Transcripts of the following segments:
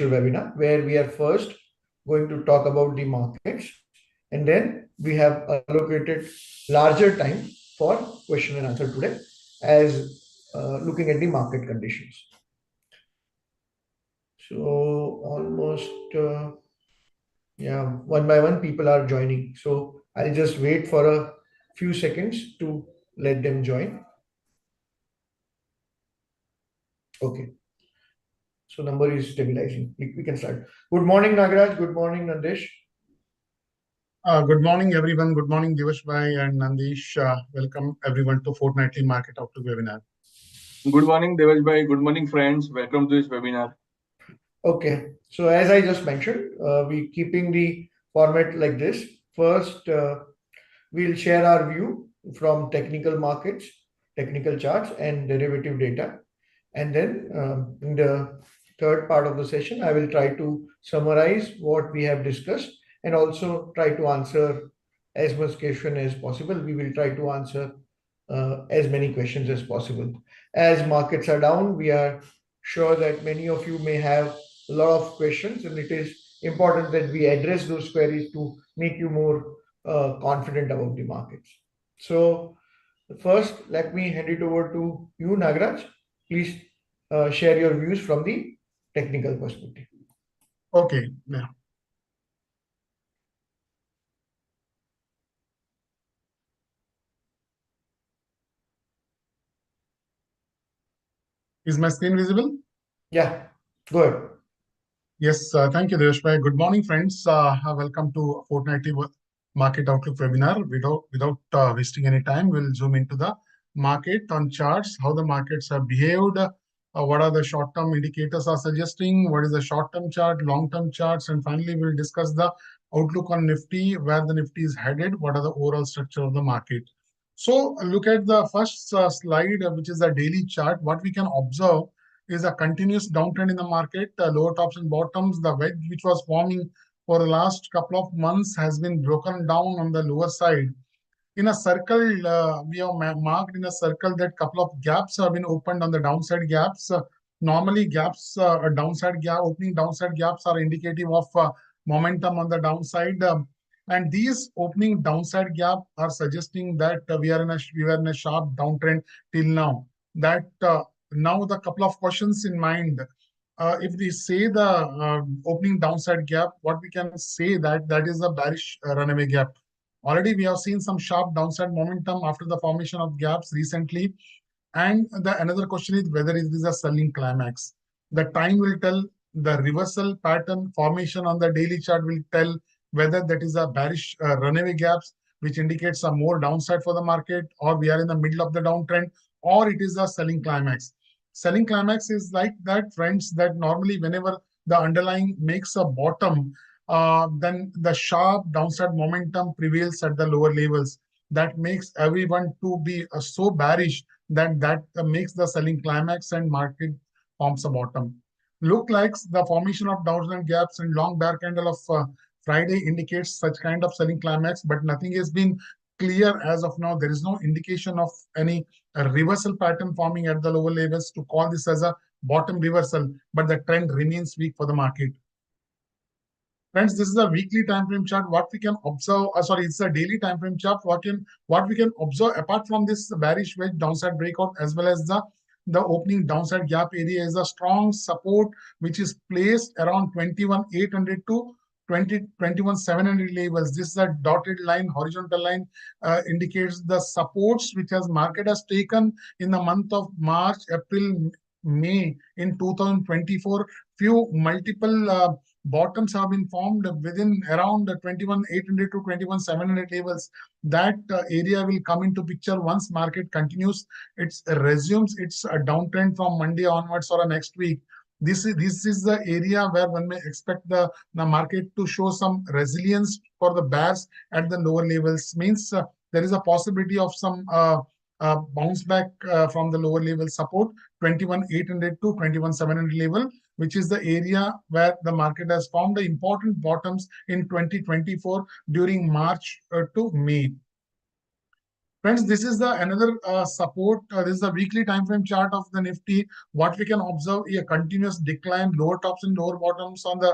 webinar where we are first going to talk about the markets, and then we have allocated larger time for question and answer today as looking at the market conditions. So almost yeah, one by one people are joining. So I'll just wait for a few seconds to let them join. Okay. So number is stabilizing. We can start. Good morning, Nagaraj. Good morning, Nandish. Good morning, everyone. Good morning, Devarsh and Nandish. Welcome everyone to Fortnightly Market Outlook webinar. Good morning, Devarsh. Good morning, friends. Welcome to this webinar. Okay. So as I just mentioned, we keeping the format like this. First, we'll share our view from technical markets, technical charts, and derivative data. And then in the third part of the session, I will try to summarize what we have discussed and also try to answer as much question as possible. We will try to answer as many questions as possible. As markets are down, we are sure that many of you may have a lot of questions, and it is important that we address those queries to make you more confident about the markets. So first, let me hand it over to you, Nagaraj. Please share your views from the technical perspective. Okay. Yeah. Is my screen visible? Yeah, go ahead. Yes, thank you, Devarsh. Good morning, friends. Welcome to Fortnightly Market Outlook webinar. Without wasting any time, we'll zoom into the market on charts, how the markets have behaved, what are the short-term indicators are suggesting, what is the short-term chart, long-term charts, and finally, we'll discuss the outlook on Nifty, where the Nifty is headed, what are the overall structure of the market. So look at the first slide, which is the daily chart. What we can observe is a continuous downtrend in the market, lower tops and bottoms. The wedge which was forming for the last couple of months has been broken down on the lower side. In a circle, we have marked in a circle that couple of gaps have been opened on the downside gaps. Normally, gaps, opening downside gaps are indicative of momentum on the downside. And these opening downside gap are suggesting that we were in a sharp downtrend till now. That now the couple of questions in mind. If we say the opening downside gap, what we can say that is a bearish runaway gap. Already we have seen some sharp downside momentum after the formation of gaps recently. And another question is whether it is a selling climax. The time will tell. The reversal pattern formation on the daily chart will tell whether that is a bearish runaway gaps, which indicates some more downside for the market, or we are in the middle of the downtrend, or it is a selling climax. Selling climax is like that, friends, that normally whenever the underlying makes a bottom, then the sharp downside momentum prevails at the lower levels. That makes everyone to be so bearish that makes the selling climax and market forms a bottom. Look like the formation of downside gaps and long bear candle of Friday indicates such kind of selling climax, but nothing has been clear as of now. There is no indication of any reversal pattern forming at the lower levels to call this as a bottom reversal, but the trend remains weak for the market. Friends, this is a weekly time frame chart. What we can observe, it's a daily time frame chart. What we can observe apart from this bearish wedge downside breakout as well as the opening downside gap area is a strong support which is placed around 21,800 to 21,700 levels. This is a dotted line, horizontal line, indicates the supports which has market has taken in the month of March, April, May in 2024. Few multiple bottoms have been formed within around 21,800 to 21,700 levels. That area will come into picture once market continues. It resumes its downtrend from Monday onwards or next week. This is the area where one may expect the market to show some resilience for the bears at the lower levels. Means there is a possibility of some bounce back from the lower level support 21,800 to 21,700 level, which is the area where the market has formed the important bottoms in 2024 during March to May. Friends, this is the another support. This is the weekly time frame chart of the Nifty. What we can observe a continuous decline, lower tops and lower bottoms on the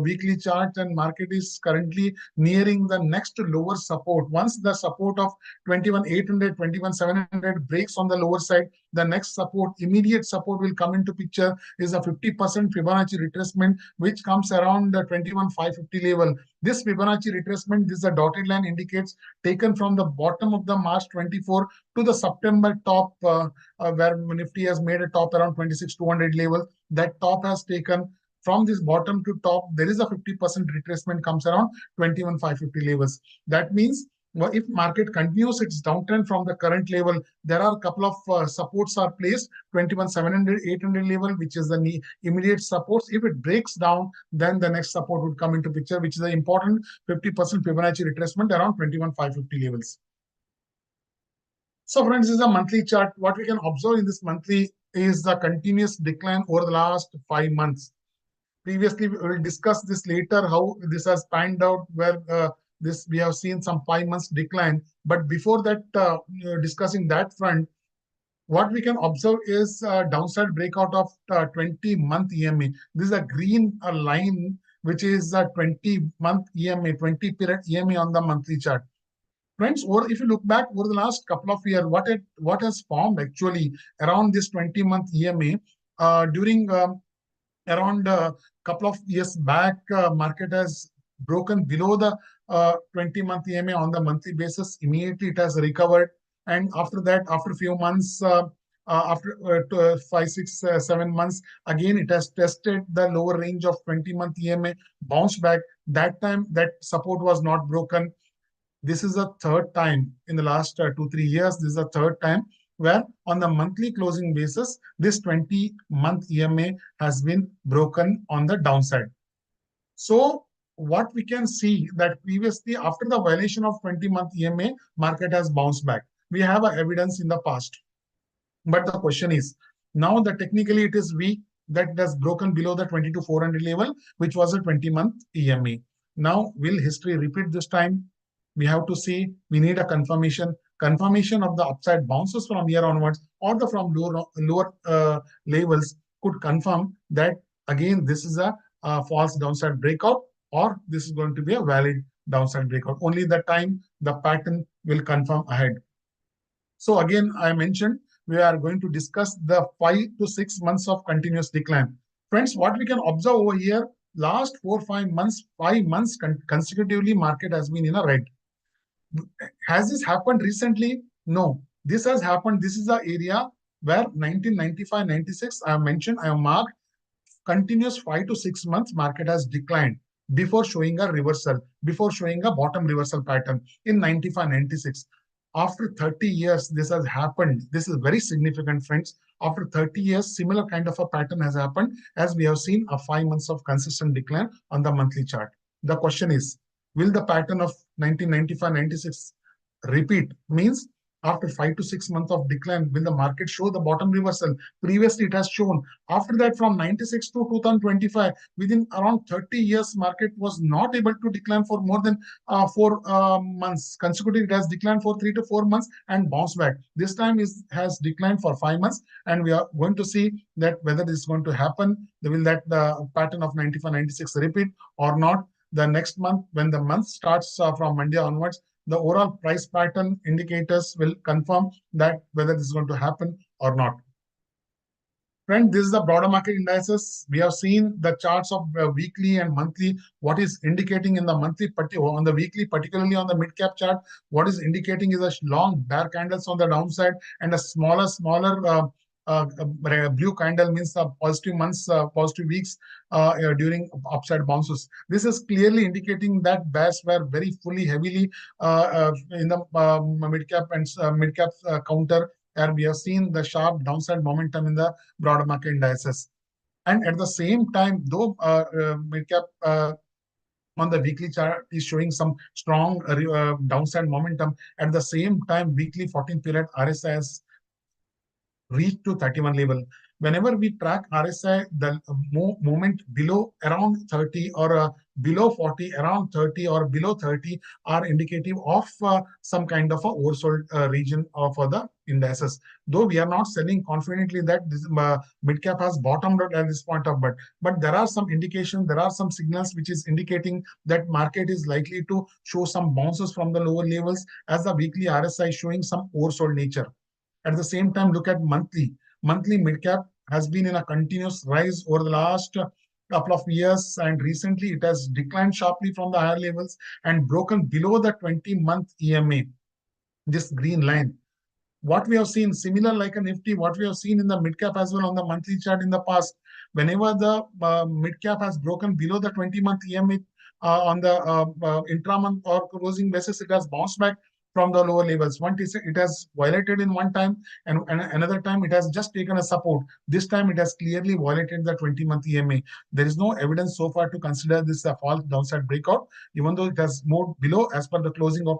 weekly chart, and market is currently nearing the next lower support. Once the support of 21,800, 21,700 breaks on the lower side, the next support, immediate support will come into picture is a 50% Fibonacci retracement, which comes around the 21,550 level. This Fibonacci retracement, this is a dotted line indicates taken from the bottom of the March 24 to the September top, where Nifty has made a top around 26,200 level. That top has taken from this bottom to top. There is a 50% retracement comes around 21,550 levels. That means if market continues its downtrend from the current level, there are a couple of supports are placed. 21,700, 800 level, which is the immediate supports. If it breaks down, then the next support would come into picture, which is the important 50% Fibonacci retracement around 21,550 levels. So friends, this is a monthly chart. What we can observe in this monthly is the continuous decline over the last 5 months. Previously, we will discuss this later, how this has panned out, where this we have seen some 5 months decline. But before that, discussing that front, what we can observe is downside breakout of 20-month EMA. This is a green line, which is a 20-month EMA, 20-period EMA on the monthly chart. Friends, or if you look back over the last couple of years, what has formed actually around this 20-month EMA during around a couple of years back, market has broken below the 20-month EMA on the monthly basis. Immediately, it has recovered. And after that, after a few months, after 5, 6, 7 months, again, it has tested the lower range of 20-month EMA, bounced back. That time, that support was not broken. This is the third time in the last 2, 3 years. This is the third time where on the monthly closing basis, this 20-month EMA has been broken on the downside. So what we can see that previously, after the violation of 20-month EMA, market has bounced back. We have evidence in the past. But the question is, now that technically it is weak, that it has broken below the 22,400 level, which was a 20-month EMA. Now, will history repeat this time? We have to see, we need a confirmation of the upside bounces from here onwards, or the from lower levels could confirm that again this is a false downside breakout, or this is going to be a valid downside breakout. Only the time the pattern will confirm ahead. So again, I mentioned we are going to discuss the 5 to 6 months of continuous decline. Friends, what we can observe over here, last 4, 5 months, 5 months consecutively, market has been in a red. Has this happened recently? No. This has happened. This is the area where 1995, 96, I have mentioned, I have marked continuous 5 to 6 months market has declined before showing a reversal, before showing a bottom reversal pattern in 95, 96. After 30 years, this has happened. This is very significant, friends. After 30 years, similar kind of a pattern has happened, as we have seen a 5 months of consistent decline on the monthly chart. The question is, will the pattern of 1995, 96 repeat? Means after 5 to 6 months of decline, will the market show the bottom reversal? Previously, it has shown. After that, from 96 to 2025, within around 30 years, market was not able to decline for more than 4 months. Consecutively, it has declined for 3 to 4 months and bounced back. This time has declined for 5 months, and we are going to see that whether this is going to happen. Will that the pattern of 95, 96 repeat or not? The next month, when the month starts from Monday onwards, the overall price pattern indicators will confirm that whether this is going to happen or not. Friend, this is the broader market indices. We have seen the charts of weekly and monthly. What is indicating in the monthly, on the weekly, particularly on the mid-cap chart, what is indicating is a long bear candles on the downside and a smaller blue candle, means the positive months, positive weeks during upside bounces. This is clearly indicating that bears were very fully, heavily in the mid-cap and mid-cap counter, and we have seen the sharp downside momentum in the broader market indices. And at the same time, though mid-cap on the weekly chart is showing some strong downside momentum, at the same time, weekly 14-period RSI has reached to 31 level. Whenever we track RSI, the movement below around 30 or below 40, around 30 or below 30 are indicative of some kind of a oversold region for the indices. Though we are not selling confidently that this mid cap has bottomed out at this point of, but there are some indications, there are some signals which is indicating that market is likely to show some bounces from the lower levels, as the weekly RSI showing some oversold nature. At the same time, look at monthly. Monthly mid cap has been in a continuous rise over the last couple of years, and recently it has declined sharply from the higher levels and broken below the 20-month EMA, this green line. What we have seen, similar like a Nifty, what we have seen in the mid cap as well on the monthly chart in the past, whenever the mid cap has broken below the 20-month EMA on the intra-month or closing basis, it has bounced back from the lower levels. One it has violated in one time, and another time it has just taken a support. This time it has clearly violated the 20-month EMA. There is no evidence so far to consider this a false downside breakout, even though it has moved below as per the closing of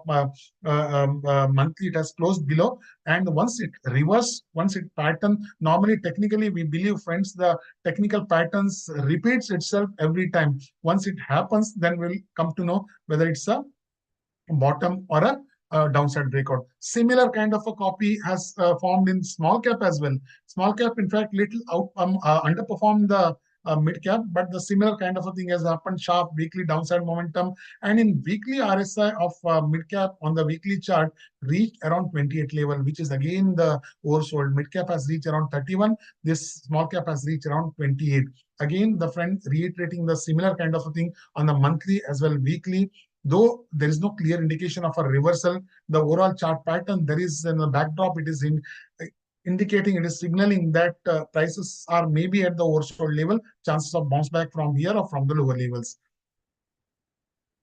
monthly. It has closed below, and once it reverse, once it pattern, normally technically we believe, friends, the technical patterns repeats itself every time. Once it happens, then we'll come to know whether it's a bottom or a downside breakout. Similar kind of a copy has formed in small cap as well. Small cap, in fact, little underperformed the mid cap, but the similar kind of a thing has happened. Sharp weekly downside momentum, and in weekly RSI of mid cap on the weekly chart reached around 28 level, which is again the oversold. Mid cap has reached around 31. This small cap has reached around 28. Again, the friend reiterating the similar kind of a thing on the monthly as well weekly. Though there is no clear indication of a reversal, the overall chart pattern, there is in the backdrop, it is indicating, it is signaling that prices are maybe at the oversold level, chances of bounce back from here or from the lower levels.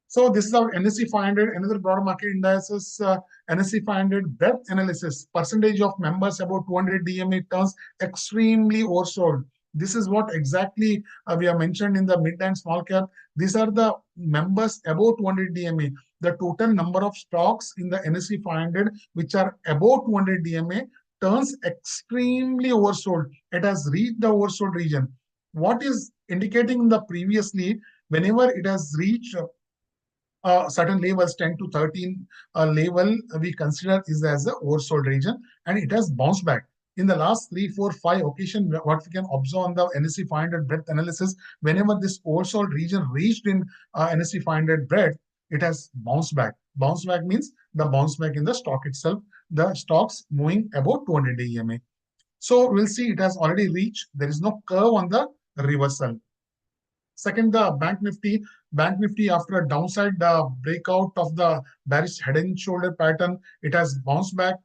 So this is our NSE 500, another broad market indices, NSE 500 breadth analysis, percentage of members above 200 DMA turns extremely oversold. This is what exactly we have mentioned in the mid and small cap. These are the members above 200 DMA. The total number of stocks in the NSE 500 which are above 200 DMA turns extremely oversold. It has reached the oversold region. What is indicating the previously, whenever it has reached certain levels, 10 to 13 level, we consider is as the oversold region, and it has bounced back. In the last 3, 4, 5 occasions, what we can observe on the NSE 500 breadth analysis, whenever this oversold region reached in NSE 500 breadth, it has bounced back. Bounce back means the bounce back in the stock itself, the stocks moving above 200 EMA. So we'll see it has already reached. There is no curve on the reversal. Second, the Bank Nifty. Bank Nifty, after a downside breakout of the bearish head and shoulder pattern, it has bounced back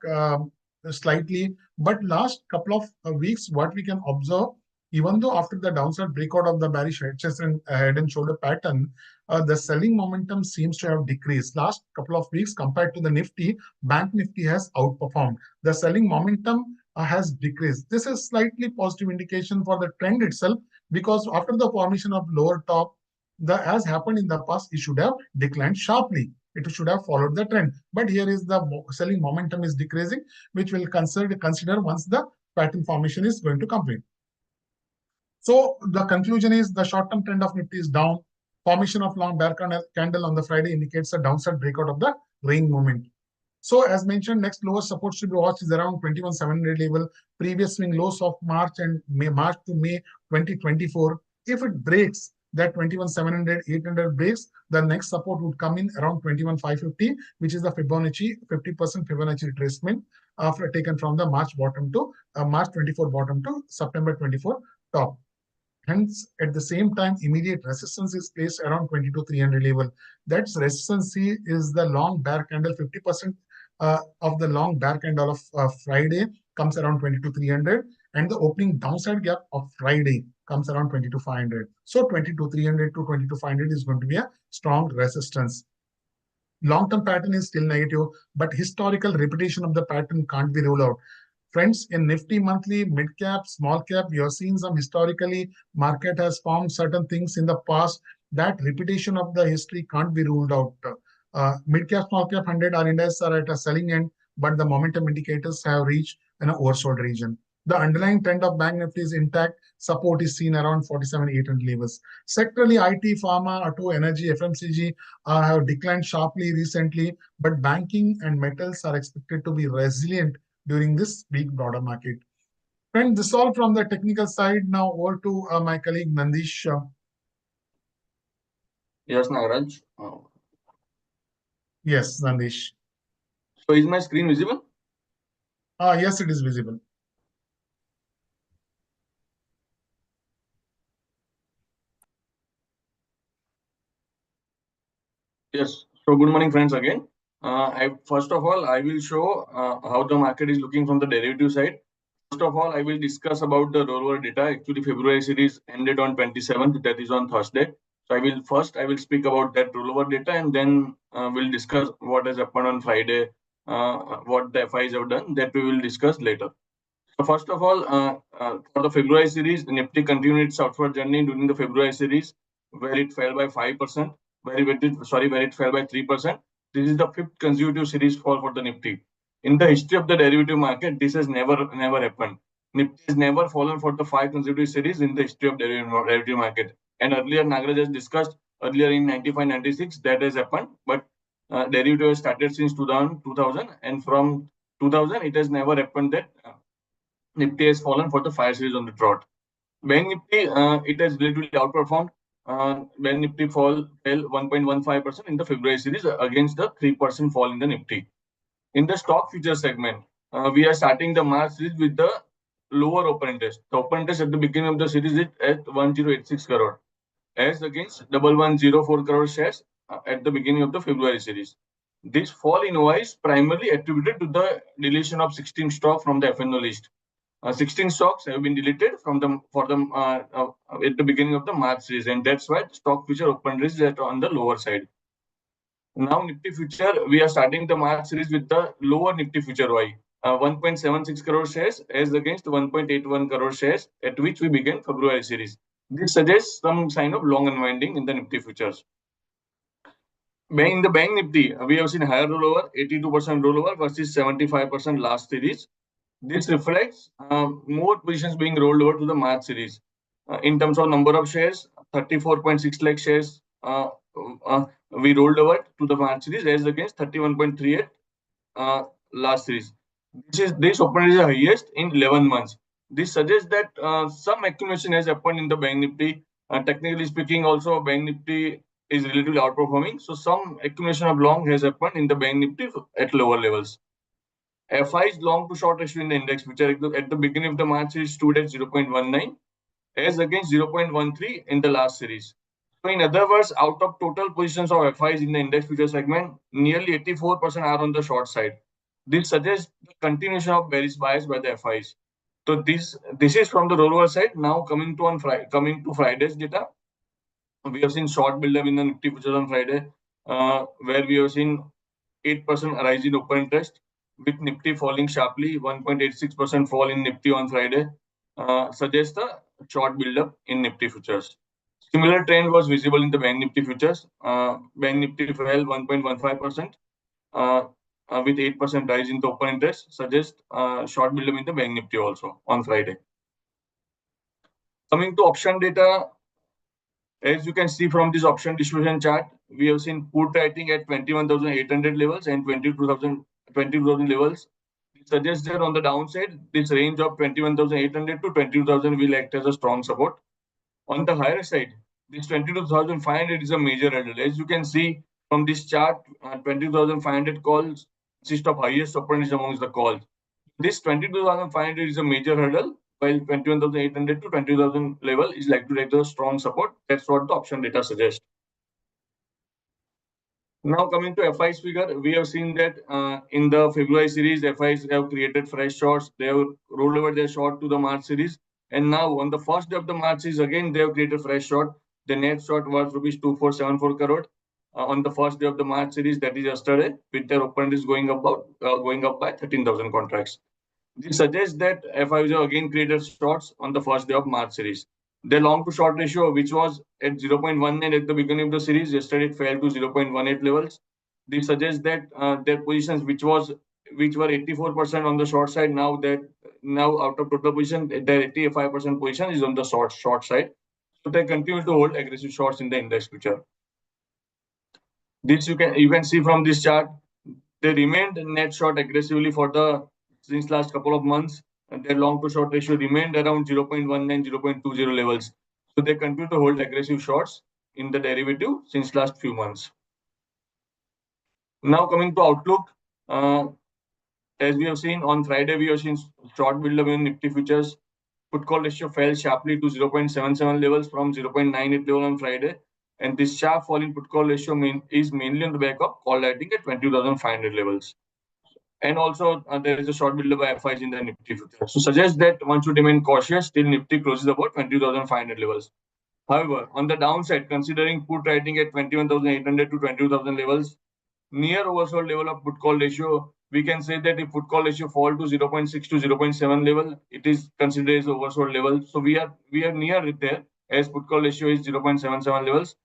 slightly. But last couple of weeks, what we can observe, even though after the downside breakout of the bearish head and shoulder pattern, the selling momentum seems to have decreased. Last couple of weeks compared to the Nifty, Bank Nifty has outperformed. The selling momentum has decreased. This is slightly positive indication for the trend itself, because after the formation of lower top, as happened in the past, it should have declined sharply. It should have followed the trend. But here is the selling momentum is decreasing, which we'll consider once the pattern formation is going to complete. So the conclusion is the short-term trend of Nifty is down. Formation of long bear candle on the Friday indicates a downside breakout of the range movement. So as mentioned, next lowest support should be watched is around 21,700 level, previous swing lows of March and March to May 2024. If it breaks that 21,700, 800 breaks, the next support would come in around 21,550, which is the Fibonacci 50% Fibonacci retracement after taken from the March bottom to March 24 bottom to September 24 top. Hence, at the same time, immediate resistance is placed around 22,300 level. That resistance is the long bear candle. 50% of the long bear candle of Friday comes around 22,300, and the opening downside gap of Friday comes around 22,500. So 22,300 to 22,500 is going to be a strong resistance. Long-term pattern is still negative, but historical repetition of the pattern can't be ruled out. Friends, in Nifty monthly, mid cap, small cap, you have seen some historically market has formed certain things in the past. That repetition of the history can't be ruled out. Mid cap, small cap, 100 are indices are at a selling end, but the momentum indicators have reached an oversold region. The underlying trend of Bank Nifty is intact. Support is seen around 47,800 levels. Sectorally, IT, pharma, auto, energy, FMCG have declined sharply recently, but banking and metals are expected to be resilient during this weak broader market. Friends, this all from the technical side. Now over to my colleague Nandish. Yes, Nagaraj. Yes, Nandish. So is my screen visible? Yes, it is visible. Yes. So good morning, friends. Again, first of all, I will show how the market is looking from the derivative side. First of all, I will discuss about the rollover data. Actually, February series ended on 27th. That is on Thursday. So I will speak about that rollover data, and then we'll discuss what has happened on Friday, what the FIs have done. That we will discuss later. So first of all, for the February series, Nifty continued its upward journey during the February series, where it fell by 5%, where it fell by 3%. This is the fifth consecutive series fall for the Nifty. In the history of the derivative market, this has never happened. Nifty has never fallen for the five consecutive series in the history of derivative market. And earlier, Nagaraj has discussed earlier in 95-96 that has happened, but derivative has started since 2000, and from 2000 it has never happened that Nifty has fallen for the five series on the trot. Bank Nifty, it has relatively outperformed. Bank Nifty fell 1.15% in the February series against the 3% fall in the Nifty. In the stock future segment, we are starting the March series with the lower open interest. The open interest at the beginning of the series is at 1086 crore, as against 1104 crore shares at the beginning of the February series. This fall in OI is primarily attributed to the deletion of 16 stock from the FNO list. 16 stocks have been deleted from the for them at the beginning of the March series, and that's why stock future open risk is on the lower side. Now Nifty future, we are starting the March series with the lower Nifty future Y, 1.76 crore shares as against 1.81 crore shares at which we began February series. This suggests some sign of long unwinding in the Nifty futures. In the Bank Nifty, we have seen higher rollover, 82% rollover versus 75% last series. This reflects more positions being rolled over to the March series. In terms of number of shares, 34.6 lakh shares we rolled over to the March series as against 31.38 last series. This open is the highest in 11 months. This suggests that some accumulation has happened in the Bank Nifty. Technically speaking, also Bank Nifty is relatively outperforming. So some accumulation of long has happened in the Bank Nifty at lower levels. FI's long to short ratio in the index, which at the beginning of the March series stood at 0.19 as against 0.13 in the last series. So in other words, out of total positions of FIs in the index future segment, nearly 84% are on the short side. This suggests the continuation of bearish bias by the FIs. So this is from the rollover side. Now coming to Friday's data, we have seen short buildup in the Nifty futures on Friday, where we have seen 8% rise in open interest, with Nifty falling sharply, 1.86% fall in Nifty on Friday, suggests a short buildup in Nifty futures. Similar trend was visible in the Bank Nifty futures. Bank Nifty fell 1.15%, with 8% rise in the open interest, suggests short buildup in the Bank Nifty also on Friday. Coming to option data, as you can see from this option distribution chart, we have seen put writing at 21,800 levels and 22,000 levels. It suggests that on the downside, this range of 21,800 to 22,000 will act as a strong support. On the higher side, this 22,500 is a major hurdle. As you can see from this chart, 22,500 calls consist of highest openings amongst the calls. This 22,500 is a major hurdle, while 21,800 to 20,000 level is likely to take a strong support. That's what the option data suggests. Now coming to FI's figure, we have seen that in the February series, FIs have created fresh shorts. They have rolled over their short to the March series. And now on the first day of the March series, again, they have created fresh short. The net short was rupees 2474 crore on the first day of the March series, that is yesterday, with their open is going up by 13,000 contracts. This suggests that FIs have again created shorts on the first day of March series. The long to short ratio, which was at 0.19 at the beginning of the series, yesterday it fell to 0.18 levels. This suggests that their positions, which were 84% on the short side, now that now out of total position, their 85% position is on the short side. So they continue to hold aggressive shorts in the index future. This you can see from this chart. They remained net short aggressively since last couple of months, and their long to short ratio remained around 0.19, 0.20 levels. So they continue to hold aggressive shorts in the derivative since last few months. Now coming to outlook, as we have seen on Friday, we have seen short build-up in Nifty futures. Put call ratio fell sharply to 0.77 levels from 0.98 level on Friday. And this sharp fall in put call ratio is mainly on the back of call writing at 22,500 levels. And also there is a short build-up by FIs in the Nifty future. So suggests that one should remain cautious till Nifty closes about 22,500 levels. However, on the downside, considering put writing at 21,800 to 22,000 levels, near oversold level of put call ratio, we can say that if put call ratio fall to 0.6 to 0.7 level, it is considered as oversold level. So we are near it there, as put call ratio is 0.77 levels.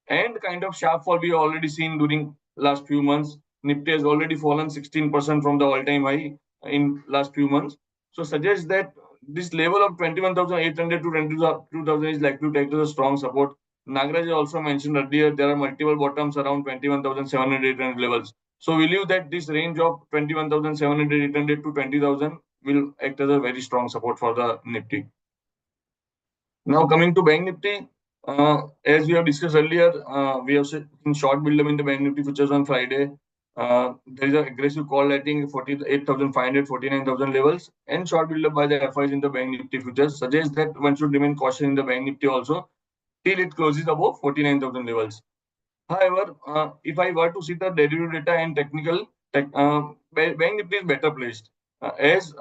And kind of sharp fall we have already seen during last few months. Nifty has already fallen 16% from the all-time high in last few months. So suggests that this level of 21,800 to 22,000 is likely to take to a strong support. Nagaraj also mentioned earlier there are multiple bottoms around 21,700, 800 levels. So we believe that this range of 21,700, 800 to 20,000 will act as a very strong support for the Nifty. Now coming to Bank Nifty, as we have discussed earlier, we have seen short build-up in the Bank Nifty futures on Friday. There is an aggressive call lighting 48,500, 49,000 levels, and short build-up by the FIs in the Bank Nifty futures suggests that one should remain cautious in the Bank Nifty also till it closes above 49,000 levels. However, if I were to see the derivative data and Bank Nifty is better placed. As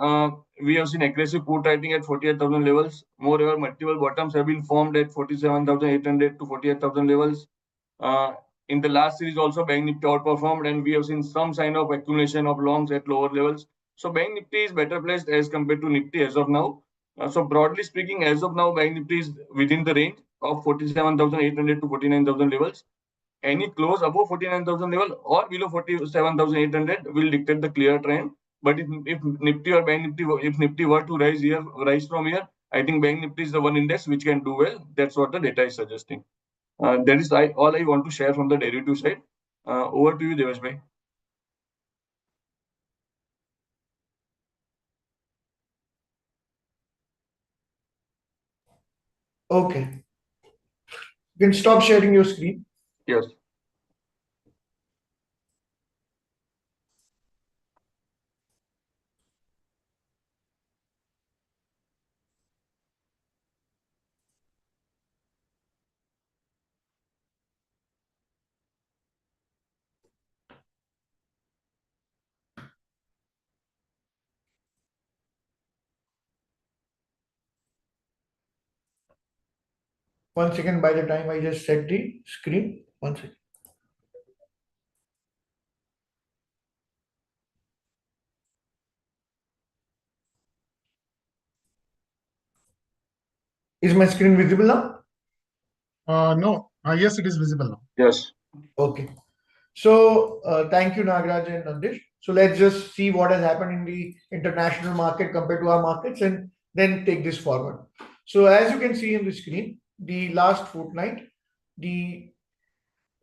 we have seen aggressive put writing at 48,000 levels. Moreover, multiple bottoms have been formed at 47,800 to 48,000 levels. In the last series also, Bank Nifty outperformed, and we have seen some sign of accumulation of longs at lower levels. So Bank Nifty is better placed as compared to Nifty as of now. So broadly speaking, as of now, Bank Nifty is within the range of 47,800 to 49,000 levels. Any close above 49,000 level or below 47,800 will dictate the clear trend. But if Nifty or Bank Nifty, if Nifty were to rise from here, I think Bank Nifty is the one index which can do well. That's what the data is suggesting. That is all I want to share from the derivative side. Over to you, Devarsh bhai. Okay. You can stop sharing your screen. Yes. One second, by the time I just set the screen. One second. Is my screen visible now? No. Yes, it is visible now. Yes. Okay. So thank you, Nagaraj and Nandish. So let's just see what has happened in the international market compared to our markets and then take this forward. So as you can see in the screen, the last fortnight, the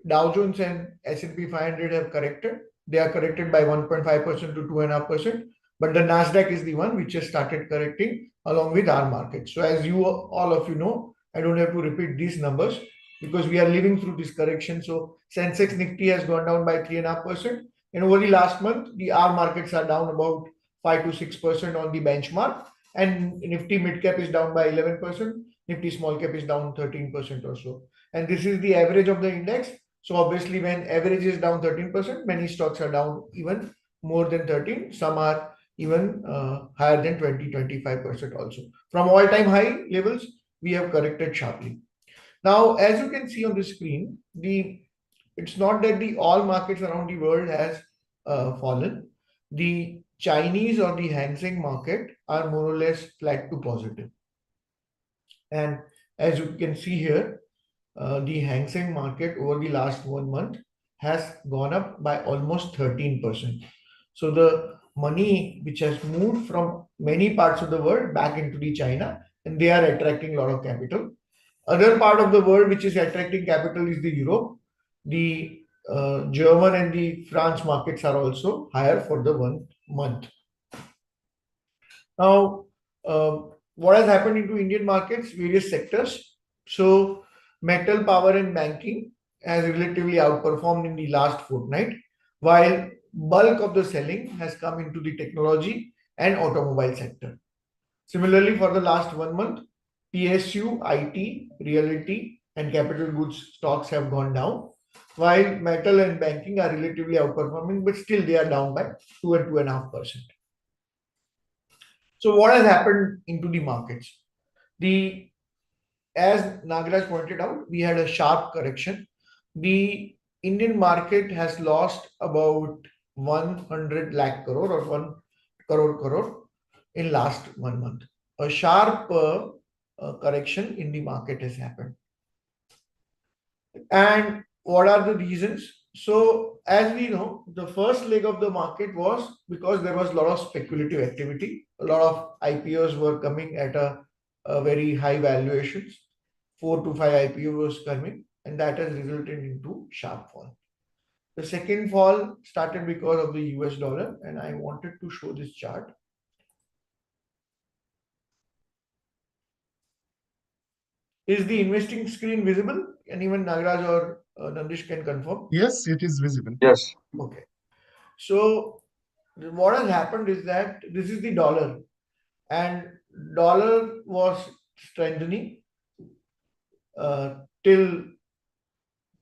Dow Jones and S&P 500 have corrected. They are corrected by 1.5% to 2.5%. But the Nasdaq is the one which has started correcting along with our market. So as you all of you know, I don't have to repeat these numbers because we are living through this correction. So Sensex Nifty has gone down by 3.5%. And over the last month, our markets are down about 5 to 6% on the benchmark. And Nifty mid cap is down by 11%. Nifty small cap is down 13% or so. And this is the average of the index. So obviously, when average is down 13%, many stocks are down even more than 13. Some are even higher than 20, 25% also. From all-time high levels, we have corrected sharply. Now, as you can see on the screen, it's not that the all markets around the world has fallen. The Chinese or the Hang Seng market are more or less flat to positive. And as you can see here, the Hang Seng market over the last 1 month has gone up by almost 13%. So the money which has moved from many parts of the world back into the China, and they are attracting a lot of capital. Other part of the world which is attracting capital is the Europe. The German and the France markets are also higher for the 1 month. Now, what has happened into Indian markets, various sectors. So, metal, power, and banking has relatively outperformed in the last fortnight, while bulk of the selling has come into the technology and automobile sector. Similarly, for the last 1 month, PSU, IT, realty, and capital goods stocks have gone down, while metal and banking are relatively outperforming, but still they are down by 2 and 2.5%. So what has happened into the markets? The As Nagaraj pointed out, we had a sharp correction. The Indian market has lost about 100 lakh crore or 1 crore in last 1 month. A sharp correction in the market has happened. And what are the reasons? So, as we know, the first leg of the market was because there was a lot of speculative activity. A lot of IPOs were coming at a very high valuations. 4 to 5 IPOs coming, and that has resulted into sharp fall. The second fall started because of the US dollar, and I wanted to show this chart. Is the investing screen visible? And even Nagaraj or Nandish can confirm. Yes, it is visible. Yes. Okay. So what has happened is that this is the dollar, and dollar was strengthening till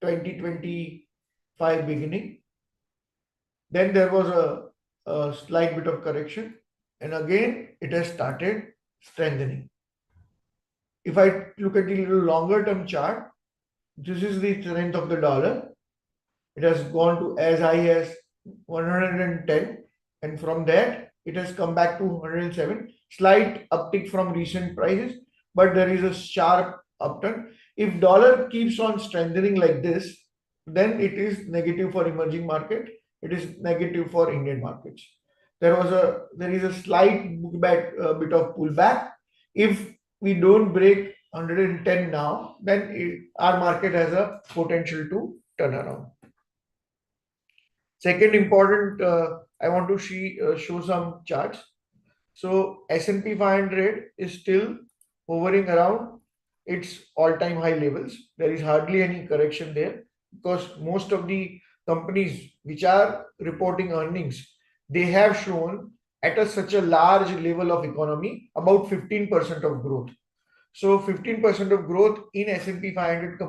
2025 beginning. Then there was a slight bit of correction, and again it has started strengthening. If I look at the little longer term chart, this is the strength of the dollar. It has gone to as high as 110, and from that it has come back to 107. Slight uptick from recent prices, but there is a sharp upturn. If dollar keeps on strengthening like this, then it is negative for emerging market. It is negative for Indian markets. There is a slight bit of pullback. If we don't break 110 now, then our market has a potential to turn around. Second important, I want to show some charts. So S&P 500 is still hovering around its all-time high levels. There is hardly any correction there because most of the companies which are reporting earnings, they have shown at such a large level of economy about 15% of growth. So 15% of growth in S&P 500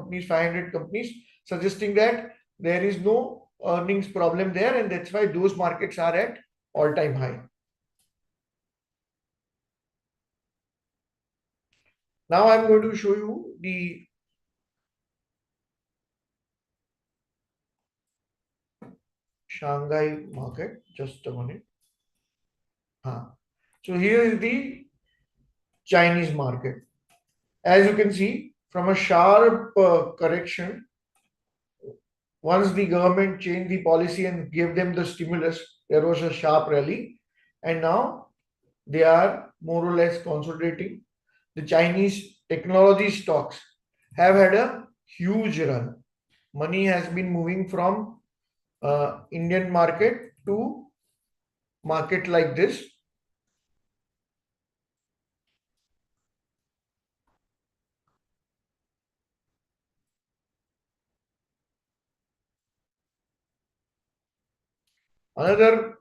companies, suggesting that there is no earnings problem there, and that's why those markets are at all-time high. Now I'm going to show you the Shanghai market. Just a minute. So here is the Chinese market. As you can see, from a sharp correction, once the government changed the policy and gave them the stimulus, there was a sharp rally, and now they are more or less consolidating. The Chinese technology stocks have had a huge run. Money has been moving from Indian market to market like this. Another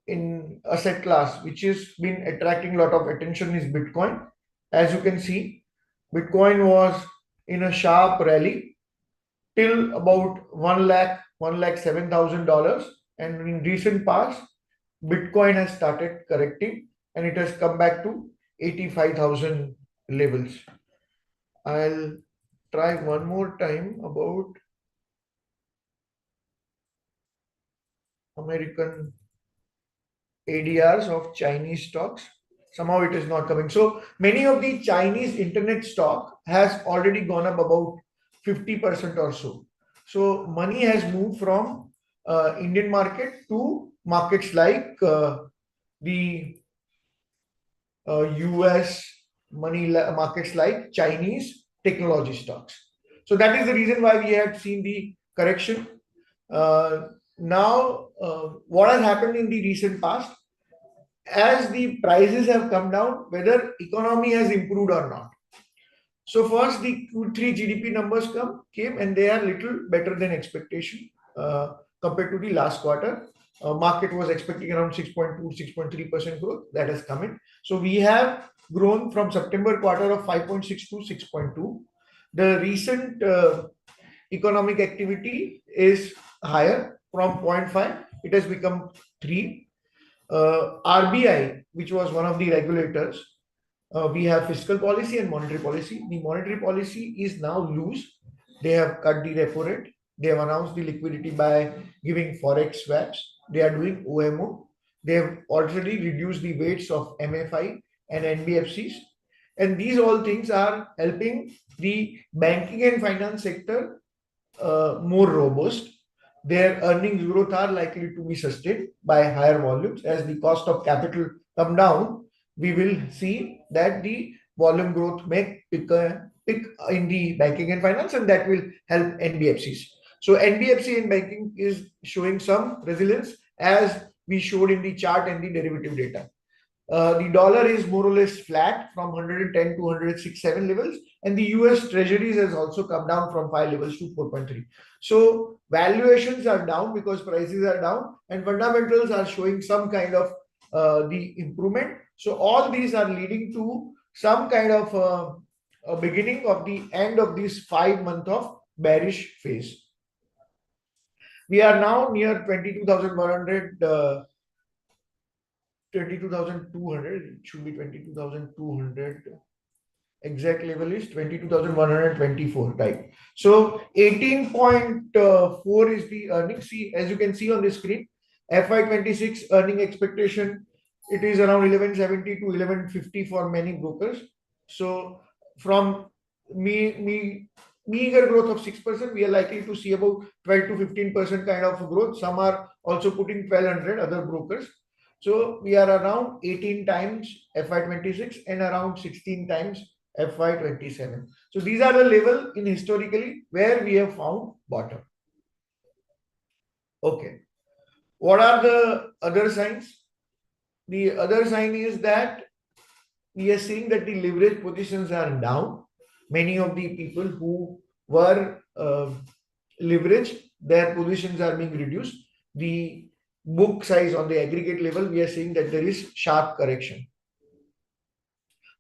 in asset class which has been attracting a lot of attention is Bitcoin. As you can see, Bitcoin was in a sharp rally till about 1,07,000 dollars, and in recent past, Bitcoin has started correcting and it has come back to 85,000 levels. I'll try one more time about American ADRs of Chinese stocks. Somehow it is not coming. So many of the Chinese internet stock has already gone up about 50% or so. So money has moved from Indian market to markets like the US markets like Chinese technology stocks. So that is the reason why we had seen the correction. Now, what has happened in the recent past, as the prices have come down, whether economy has improved or not. So first the Q3 GDP numbers came and they are little better than expectation compared to the last quarter. Market was expecting around 6.2, 6.3% growth. That has come in. So we have grown from September quarter of 5.6 to 6.2. The recent economic activity is higher from 0.5. It has become 3. RBI, which was one of the regulators, we have fiscal policy and monetary policy. The monetary policy is now loose. They have cut the repo rate. They have announced the liquidity by giving forex swaps. They are doing OMO. They have already reduced the weights of MFI and NBFCs. And these all things are helping the banking and finance sector more robust. Their earnings growth are likely to be sustained by higher volumes. As the cost of capital come down, we will see that the volume growth may pick in the banking and finance, and that will help NBFCs. So NBFC in banking is showing some resilience, as we showed in the chart and the derivative data. The dollar is more or less flat from 110 to 106.7 levels, and the US treasuries has also come down from 5 levels to 4.3. So valuations are down because prices are down, and fundamentals are showing some kind of the improvement. So all these are leading to some kind of a beginning of the end of this 5 month of bearish phase. We are now near 22,100. 22,200, it should be 22,200. Exact level is 22,124, right? So 18.4 is the earnings. See, as you can see on the screen, FY26 earning expectation, it is around 1170 to 1150 for many brokers. So from meager growth of 6%, we are likely to see about 12 to 15% kind of growth. Some are also putting 1200, other brokers. So we are around 18 times FY26 and around 16 times FY27. So these are the level in historically where we have found bottom. Okay. What are the other signs? The other sign is that we are seeing that the leverage positions are down. Many of the people who were leveraged, their positions are being reduced. The book size on the aggregate level, we are seeing that there is sharp correction.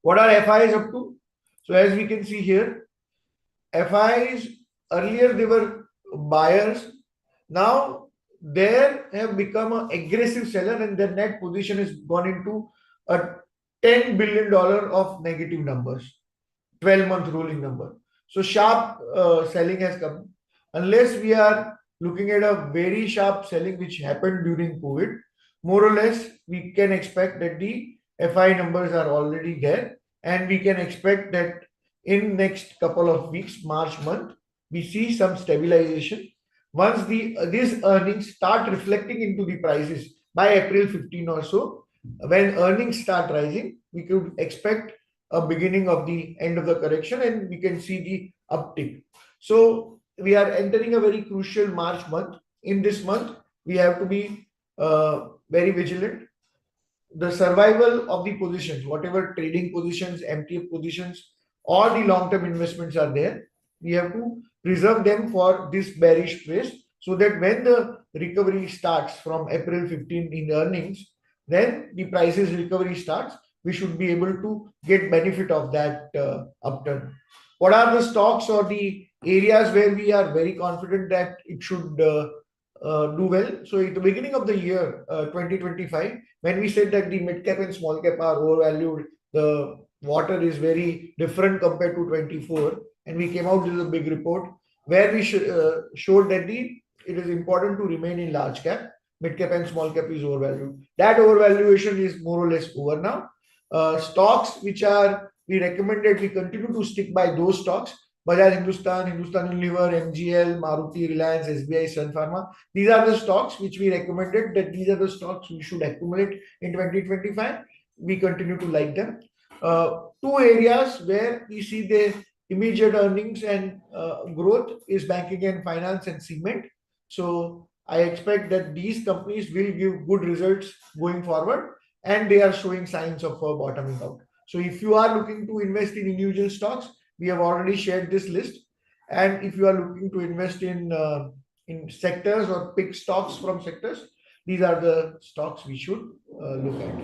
What are FIs up to? So as we can see here, FIs earlier they were buyers. Now they have become an aggressive seller, and their net position has gone into a $10 billion of negative numbers, 12-month rolling number. So sharp selling has come. Unless we are looking at a very sharp selling which happened during COVID, more or less we can expect that the FI numbers are already there, and we can expect that in next couple of weeks, March month, we see some stabilization. Once these earnings start reflecting into the prices by April 15 or so, when earnings start rising, we could expect a beginning of the end of the correction, and we can see the uptick. So we are entering a very crucial March month. In this month, we have to be very vigilant. The survival of the positions, whatever trading positions, MTF positions, or the long-term investments are there, we have to preserve them for this bearish phase, so that when the recovery starts from April 15 in earnings, then the prices recovery starts, we should be able to get benefit of that upturn. What are the stocks or the areas where we are very confident that it should do well? So at the beginning of the year 2025, when we said that the mid cap and small cap are overvalued, the water is very different compared to 24, and we came out with a big report where we showed that it is important to remain in large cap, mid cap and small cap is overvalued. That overvaluation is more or less over now. Stocks which are we recommended, we continue to stick by those stocks Bajaj Hindustan, Hindustan Unilever, MGL, Maruti, Reliance, SBI, Sun Pharma. These are the stocks which we recommended that these are the stocks we should accumulate in 2025. We continue to like them. Two areas where we see the immediate earnings and growth is banking and finance and cement. So I expect that these companies will give good results going forward, and they are showing signs of bottoming out. So if you are looking to invest in individual stocks, we have already shared this list. And if you are looking to invest in sectors or pick stocks from sectors, these are the stocks we should look at.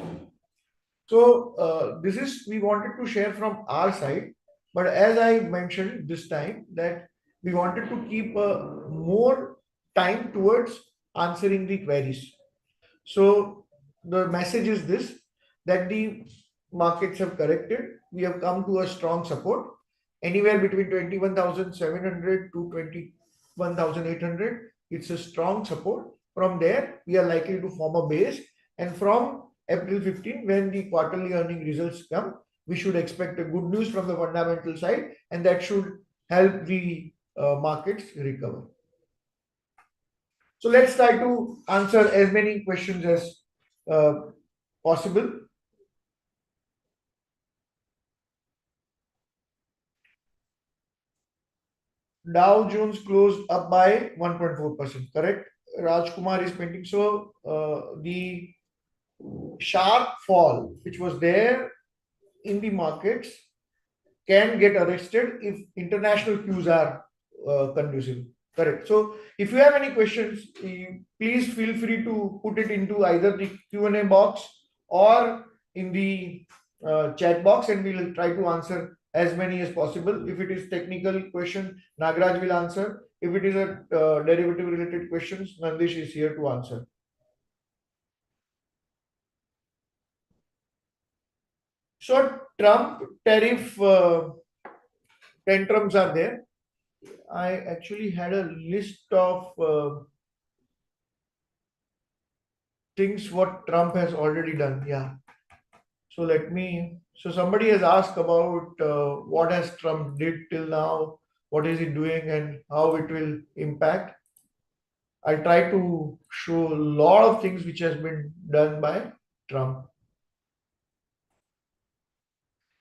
So this is we wanted to share from our side, but as I mentioned this time that we wanted to keep more time towards answering the queries. So the message is this, that the markets have corrected. We have come to a strong support anywhere between 21,700 to 21,800. It's a strong support. From there, we are likely to form a base. And from April 15, when the quarterly earning results come, we should expect a good news from the fundamental side, and that should help the markets recover. So let's try to answer as many questions as possible. Dow Jones closed up by 1.4%, correct? Rajkumar is painting. So the sharp fall which was there in the markets can get arrested if international cues are conducive. Correct. So if you have any questions, please feel free to put it into either the Q&A box or in the chat box, and we will try to answer as many as possible. If it is technical question, Nagaraj will answer. If it is a derivative related questions, Nandish is here to answer. So Trump tariff tantrums are there. I actually had a list of things what Trump has already done. Yeah. So so somebody has asked about what has Trump did till now, what is he doing, and how it will impact. I try to show a lot of things which has been done by Trump.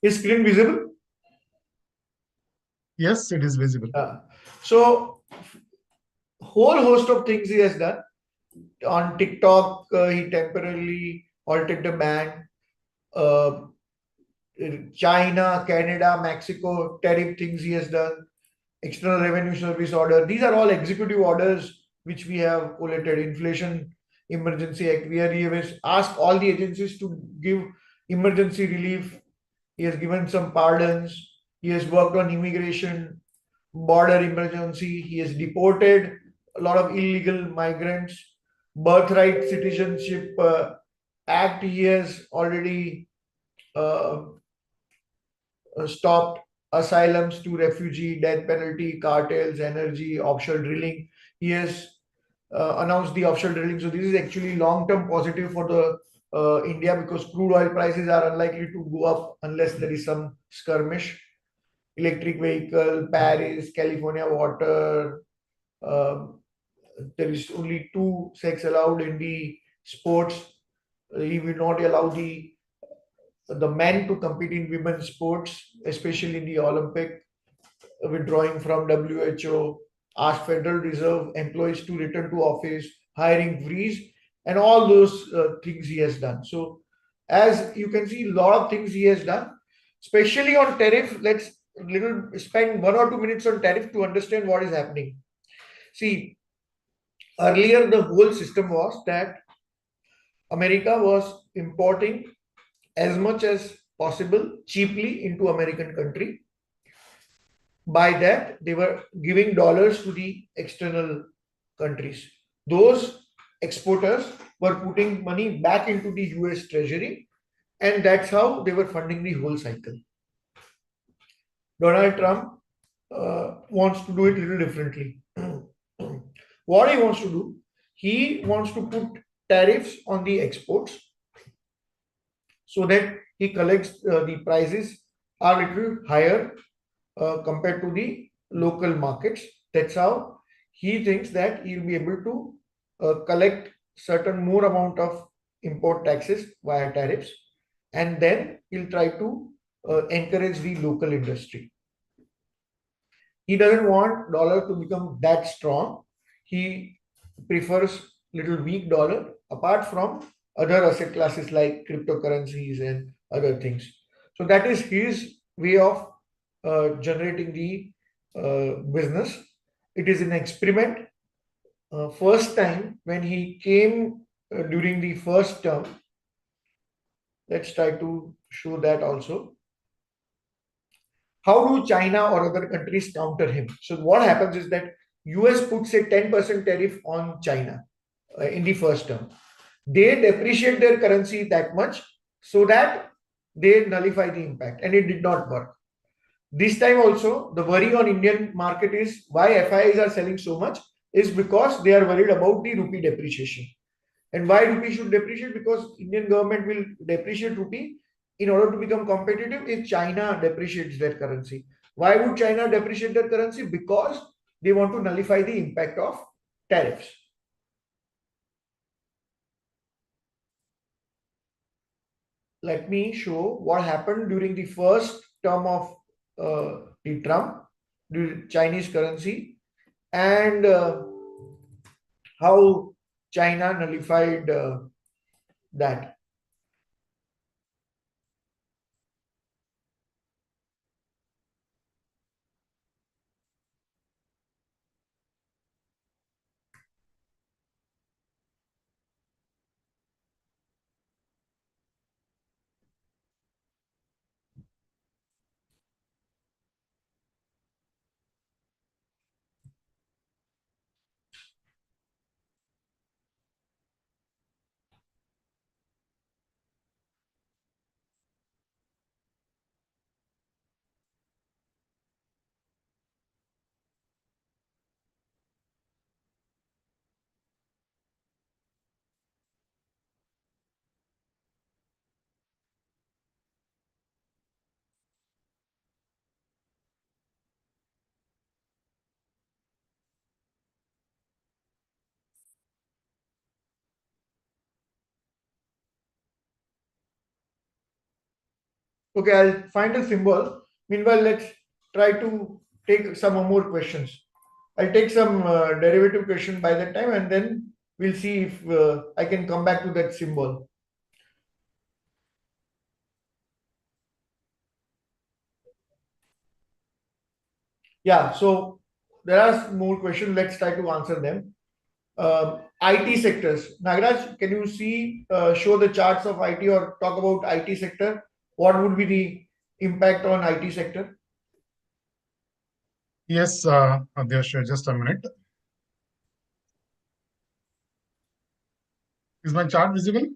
Is screen visible? Yes, it is visible. So whole host of things he has done. On TikTok, he temporarily halted the ban. China, Canada, Mexico, tariff things he has done. External Revenue Service order. These are all executive orders which we have collated. Inflation Emergency Act. We have asked all the agencies to give emergency relief. He has given some pardons. He has worked on immigration, border emergency. He has deported a lot of illegal migrants. Birthright Citizenship Act he has already stopped. Asylums to refugee, death penalty, cartels, energy, offshore drilling. He has announced the offshore drilling. So this is actually long-term positive for the India, because crude oil prices are unlikely to go up unless there is some skirmish. Electric vehicle, Paris, California water. There is only 2 sex allowed in the sports. He will not allow the men to compete in women's sports, especially in the Olympic. Withdrawing from WHO, asked Federal Reserve employees to return to office, hiring freeze, and all those things he has done. So, as you can see, a lot of things he has done, especially on tariff. Let's spend 1 or 2 minutes on tariff to understand what is happening. See, earlier the whole system was that America was importing as much as possible cheaply into American country. By that, they were giving dollars to the external countries. Those exporters were putting money back into the US Treasury, and that's how they were funding the whole cycle. Donald Trump wants to do it a little differently. What he wants to do, he wants to put tariffs on the exports so that he collects the prices are a little higher compared to the local markets. That's how he thinks that he'll be able to collect certain more amount of import taxes via tariffs, and then he'll try to encourage the local industry. He doesn't want dollar to become that strong. He prefers little weak dollar apart from other asset classes like cryptocurrencies and other things. So that is his way of generating the business. It is an experiment. First time when he came during the first term, let's try to show that also. How do China or other countries counter him? So what happens is that US puts a 10% tariff on China in the first term. They depreciate their currency that much so that they nullify the impact, and it did not work. This time also, the worry on Indian market is why FIIs are selling so much is because they are worried about the rupee depreciation. And why rupee should depreciate? Because Indian government will depreciate rupee in order to become competitive if China depreciates their currency. Why would China depreciate their currency? Because they want to nullify the impact of tariffs. Let me show what happened during the first term of the Trump, the Chinese currency, and how China nullified that. Okay, I'll find a symbol. Meanwhile, let's try to take some more questions. I'll take some derivative question by that time, and then we'll see if I can come back to that symbol. Yeah, so there are more questions. Let's try to answer them. IT sectors. Nagaraj, can you see, show the charts of IT or talk about IT sector? What would be the impact on IT sector? Yes, Devarsh, just a minute. Is my chart visible?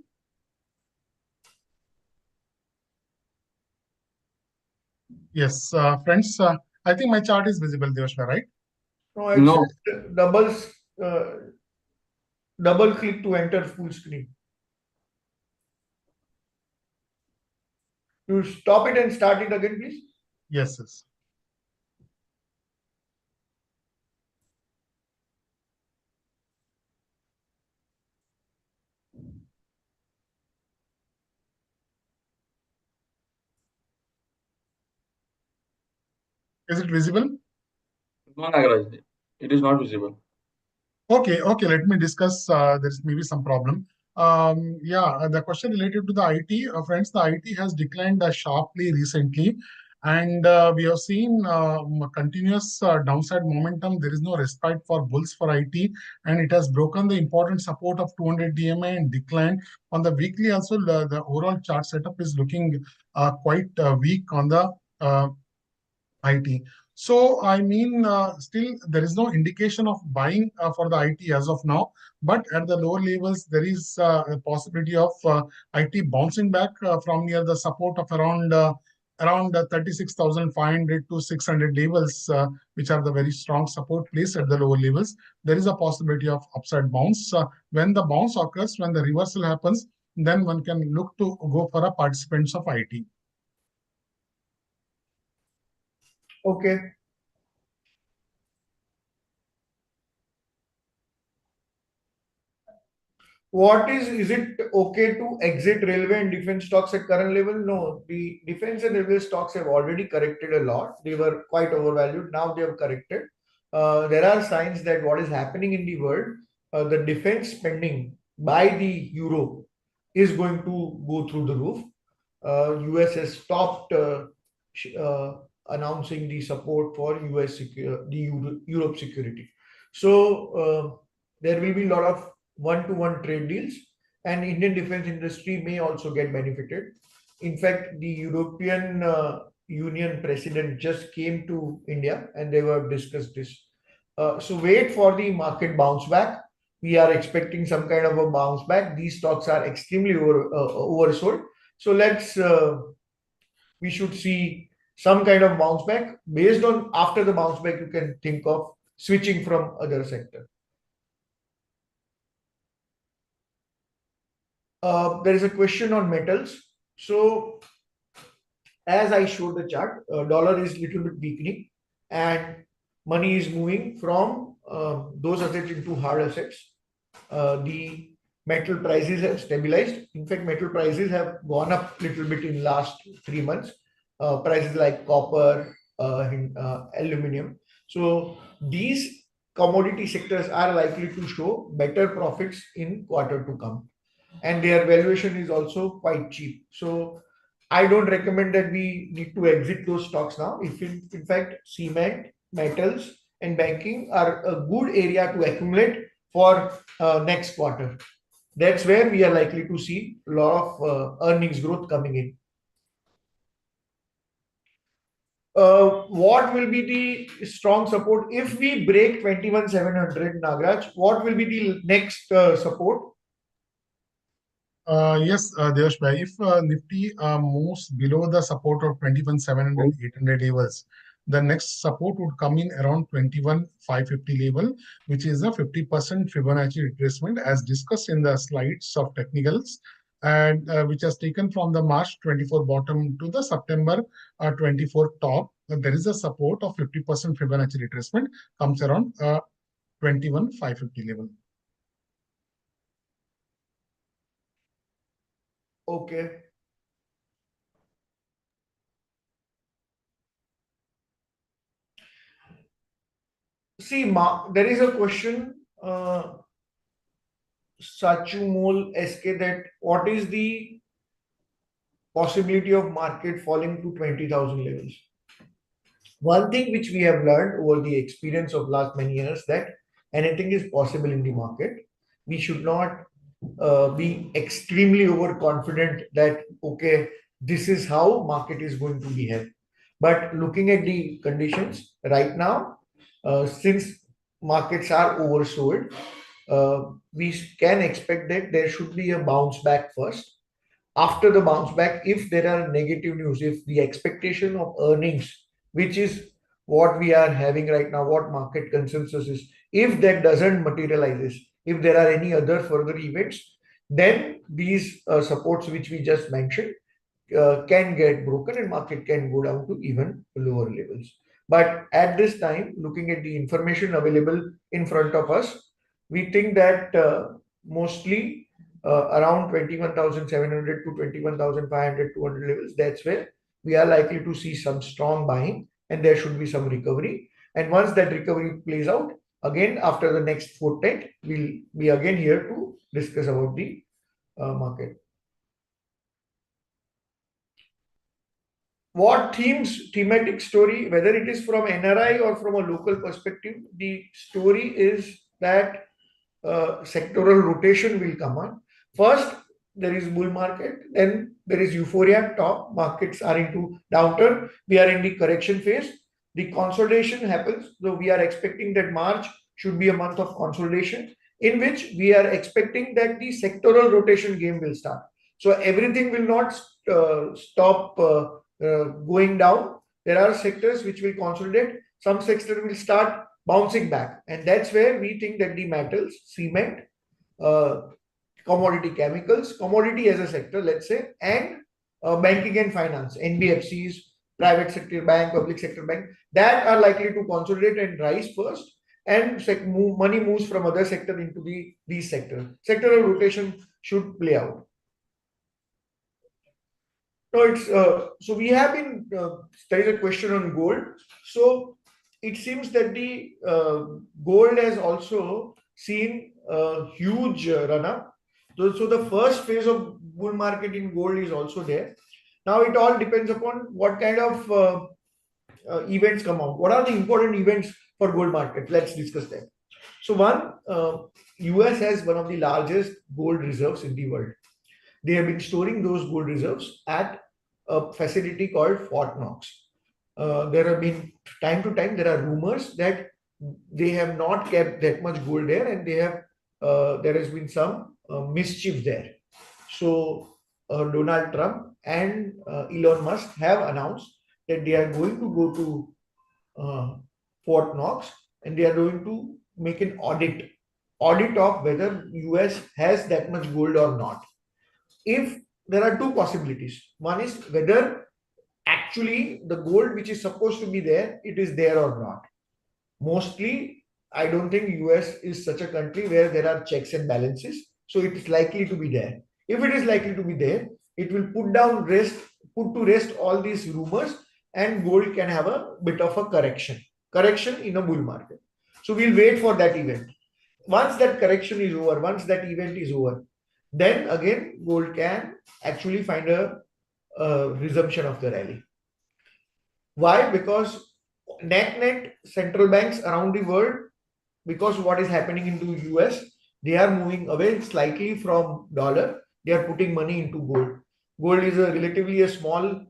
Yes, friends, I think my chart is visible, Devarsh, right? No, it No, says uh, double click to enter full screen. You stop it and start it again, please. Yes, yes. Is it visible? no, Nagaraj. It is not visible. Okay, okay, let me discuss. There's maybe some problem. Yeah, the question related to the IT, friends, the IT has declined sharply recently, and we have seen continuous downside momentum. There is no respite for bulls for IT, and it has broken the important support of 200 DMA and declined. On the weekly, also, the overall chart setup is looking quite weak on the IT. So, I mean, still there is no indication of buying for the IT as of now. But at the lower levels, there is a possibility of IT bouncing back from near the support of around 36,500 to 600 levels, which are the very strong support place at the lower levels. There is a possibility of upside bounce. When the bounce occurs, when the reversal happens, then one can look to go for a participants of IT. Okay. Is it okay to exit railway and defense stocks at current level? No, the defense and railway stocks have already corrected a lot. They were quite overvalued. Now they have corrected. There are signs that what is happening in the world, the defense spending by the Europe is going to go through the roof. US has stopped announcing the support for Europe security. So there will be a lot of one-to-one trade deals, and Indian defense industry may also get benefited. In fact, the European Union president just came to India and they were discussed this. So wait for the market bounce back. We are expecting some kind of a bounce back. These stocks are extremely oversold. So we should see some kind of bounce back. Based on after the bounce back, you can think of switching from other sector. There is a question on metals. So as I showed the chart, dollar is little bit weakening and money is moving from those assets into hard assets. The metal prices have stabilized. In fact, metal prices have gone up a little bit in last 3 months. Prices like copper, aluminum. So these commodity sectors are likely to show better profits in quarter to come, and their valuation is also quite cheap. So I don't recommend that we need to exit those stocks now. If in fact cement, metals, and banking are a good area to accumulate for next quarter. That's where we are likely to see a lot of earnings growth coming in. What will be the strong support if we break 21,700, Nagaraj? What will be the next support? Yes, Devarsh bhai, if Nifty moves below the support of 21,700 800 levels, the next support would come in around 21,550 level, which is a 50% Fibonacci retracement as discussed in the slides of technicals, and which has taken from the March 24 bottom to the September 24 top. There is a support of 50% Fibonacci retracement comes around 21,550 level. Okay. See, there is a question, Sachumol SK, that what is the possibility of market falling to 20,000 levels? One thing which we have learned over the experience of last many years, that anything is possible in the market. We should not be extremely overconfident that okay, this is how market is going to behave. But looking at the conditions right now, since markets are oversold, we can expect that there should be a bounce back first. After the bounce back, if there are negative news, if the expectation of earnings, which is what we are having right now, what market consensus is, if that doesn't materializes, if there are any other further events, then these supports which we just mentioned can get broken and market can go down to even lower levels. But at this time, looking at the information available in front of us, we think that mostly around 21,700 to 21,500, 200 levels, that's where we are likely to see some strong buying and there should be some recovery. And once that recovery plays out, again, after the next fortnight, we'll be again here to discuss about the market. What thematic story, whether it is from NRI or from a local perspective, the story is that sectoral rotation will come on. First, there is bull market, then there is euphoria top, markets are into downturn, we are in the correction phase. The consolidation happens, though we are expecting that March should be a month of consolidation, in which we are expecting that the sectoral rotation game will start. So everything will not stop going down. There are sectors which will consolidate, some sector will start bouncing back, and that's where we think that the metals, cement, commodity chemicals, commodity as a sector, let's say, and banking and finance, NBFCs, private sector bank, public sector bank, that are likely to consolidate and rise first. and money moves from other sector into these sectors. Sectoral rotation should play out. No, it's so we have been there is a question on gold. So it seems that the gold has also seen a huge run up. So the first phase of bull market in gold is also there. Now it all depends upon what kind of events come out. What are the important events for gold market? Let's discuss that. So one, US has one of the largest gold reserves in the world. They have been storing those gold reserves at a facility called Fort Knox. There have been time to time there are rumors that they have not kept that much gold there, and there has been some mischief there. So Donald Trump and Elon Musk have announced that they are going to go to Fort Knox and they are going to make an audit of whether US has that much gold or not. If there are two possibilities, one is whether actually the gold which is supposed to be there, it is there or not. Mostly, I don't think US is such a country where there are checks and balances, so it is likely to be there. If it is likely to be there, it will put to rest all these rumors, and gold can have a bit of a correction in a bull market. So we'll wait for that event. Once that correction is over, once that event is over, then again gold can actually find a resumption of the rally. Why? Because net central banks around the world, because what is happening into US, they are moving away slightly from dollar. They are putting money into gold. Gold is a relatively a small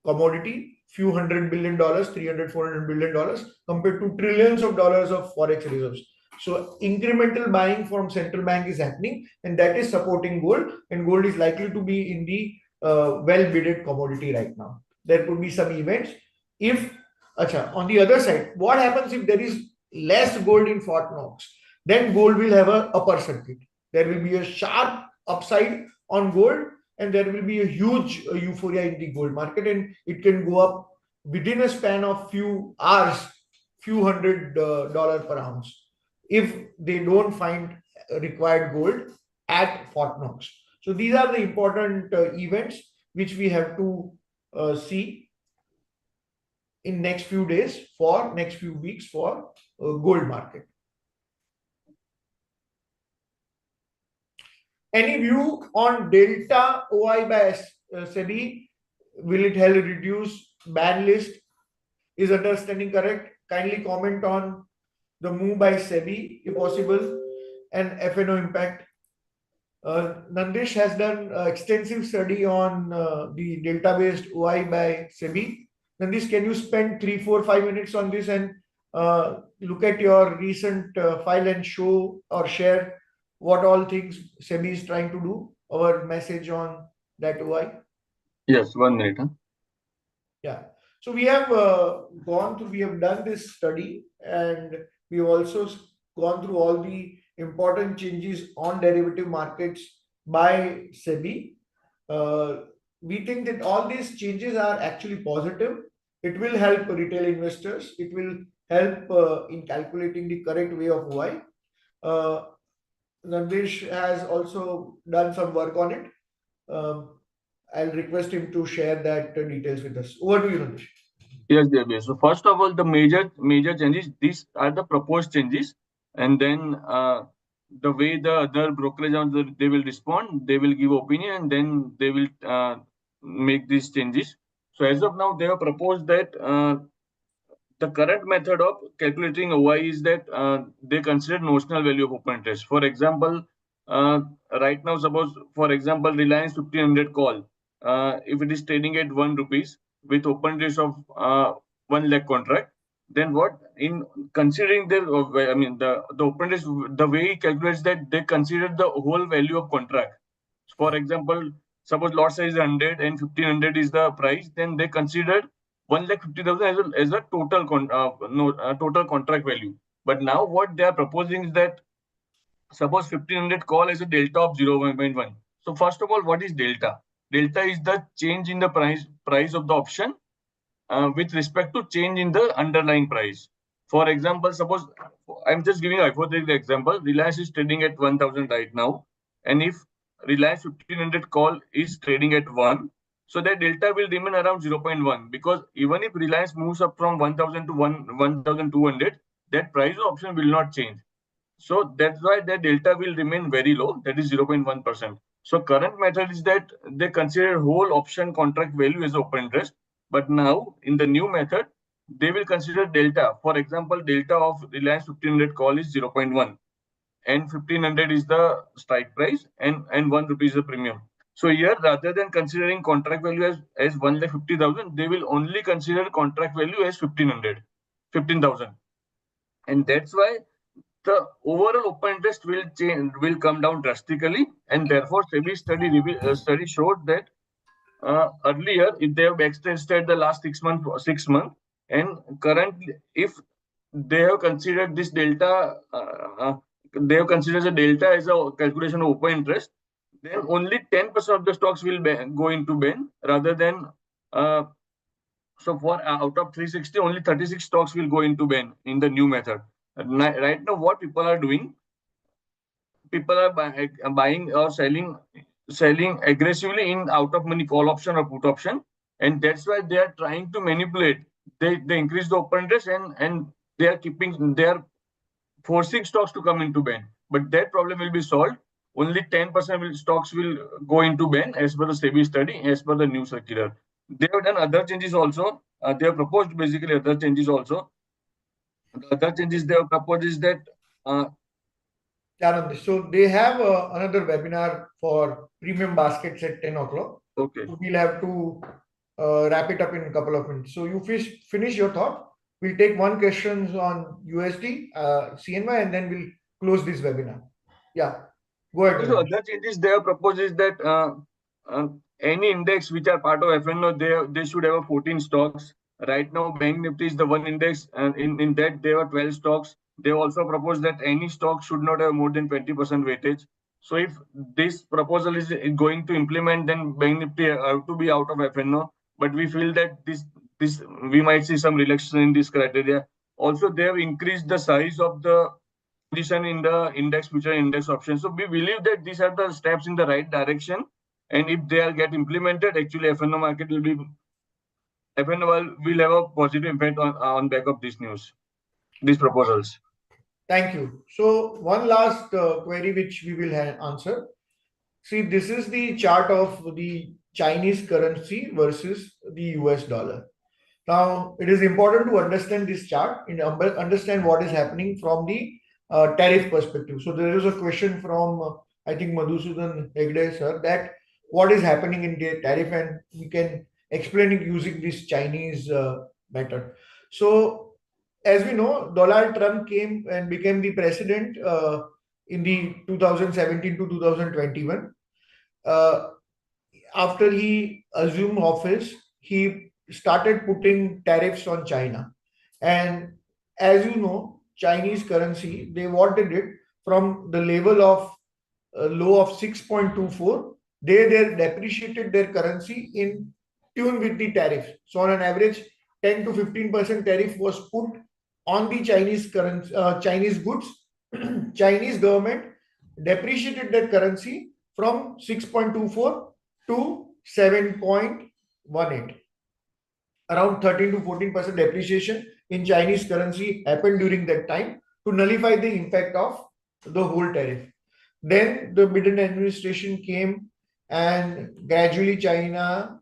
commodity, few $100 billion, $300-400 billion, compared to trillions of dollars of forex reserves. So incremental buying from central bank is happening, and that is supporting gold. And gold is likely to be in the well-bidded commodity right now. There could be some events. If on the other side, what happens if there is less gold in Fort Knox? Then gold will have a upper circuit. There will be a sharp upside on gold, and there will be a huge euphoria in the gold market, and it can go up within a span of few hours, few $100 per ounce, if they don't find required gold at Fort Knox. So these are the important events which we have to see in next few days, for next few weeks, for gold market. Any view on delta OI by SEBI? Will it help reduce ban list? Is understanding correct? Kindly comment on the move by SEBI if possible, and FNO impact. Nandish has done extensive study on the delta-based OI by SEBI. Nandish, can you spend 3, 4, 5 minutes on this and look at your recent file and show or share what all things SEBI is trying to do, our message on that OI? Yes, 1 minute. Yeah. So we have we have done this study, and we have also gone through all the important changes on derivative markets by SEBI. We think that all these changes are actually positive. It will help retail investors. It will help in calculating the correct way of OI. Nandish has also done some work on it. I'll request him to share that details with us. Over to you, Nandish. Yes, Devarsh. So first of all, the major changes, these are the proposed changes, and then the way the other brokerage they will respond, they will give opinion, and then they will make these changes. So as of now, they have proposed that the current method of calculating OI is that they consider notional value of open interest. For example, right now, suppose for example, Reliance 1500 call, if it is trading at 1 rupees with open interest of 1 lakh contract, then what in considering their the open interest, the way he calculates that they consider the whole value of contract. For example, suppose lot size is 100 and 1500 is the price, then they consider 1,50,000 as a total contract value. But now what they are proposing is that suppose 1500 call as a delta of 0.1. So first of all, what is delta? Delta is the change in the price of the option with respect to change in the underlying price. For example, suppose I'm just giving a hypothetical example. Reliance is trading at 1000 right now. And if Reliance 1500 call is trading at 1, so that delta will remain around 0.1, because even if Reliance moves up from 1000 to 1200, that price option will not change. So that's why the delta will remain very low, that is 0.1%. So current method is that they consider whole option contract value as open interest. But now in the new method, they will consider delta. For example, delta of Reliance 1500 call is 0.1 and 1500 is the strike price and 1 rupee is the premium. So here, rather than considering contract value as 1,50,000, they will only consider contract value as 15,000. And that's why the overall open interest will come down drastically, and therefore SEBI study showed that earlier, if they have backstested the last 6 months, and currently, if they have considered this delta, they have considered the delta as a calculation of open interest, then only 10% of the stocks will go into ban, rather than so for out of 360, only 36 stocks will go into ban in the new method. Right now, what people are doing, people are buying or selling aggressively in out of money call option or put option, and that's why they are trying to manipulate. They increase the open interest, and they are forcing stocks to come into ban. But that problem will be solved. Only 10% stocks will go into ban as per the SEBI study, as per the new circular. They have done other changes also. They have proposed basically other changes also. The other changes they have proposed is that Nandish. So they have another webinar for premium baskets at 10 o'clock. okay. So we'll have to wrap it up in a couple of minutes. So you finish your thought. We'll take one questions on USD, CNY, and then we'll close this webinar. Yeah, go ahead. So other changes they have proposed is that any index which are part of FNO, they should have 14 stocks. Right now, Bank Nifty is the one index, and in that there are 12 stocks. They also propose that any stock should not have more than 20% weightage. So if this proposal is going to implement, then Bank Nifty have to be out of FNO. But we feel that this we might see some relaxation in this criteria. Also, they have increased the size of the position in the index future index option. So we believe that these are the steps in the right direction, and if they are get implemented, actually FNO market will be FNO will have a positive impact on back of this news, these proposals. Thank you. So one last query which we will answer. See, this is the chart of the Chinese currency versus the US dollar. Now, it is important to understand this chart and understand what is happening from the tariff perspective. So there is a question from, I think, Madhusudan Hegde, sir, that what is happening in the tariff, and we can explain it using this Chinese method. So as we know, Donald Trump came and became the president in the 2017 to 2021. After he assumed office, he started putting tariffs on China. And as you know, Chinese currency, they wanted it from the level of low of 6.24. They depreciated their currency in tune with the tariff. So on an average, 10 to 15% tariff was put on the Chinese currency, Chinese goods. Chinese government depreciated their currency from 6.24 to 7.18. Around 13 to 14% depreciation in Chinese currency happened during that time to nullify the impact of the whole tariff. Then the Biden administration came, and gradually China,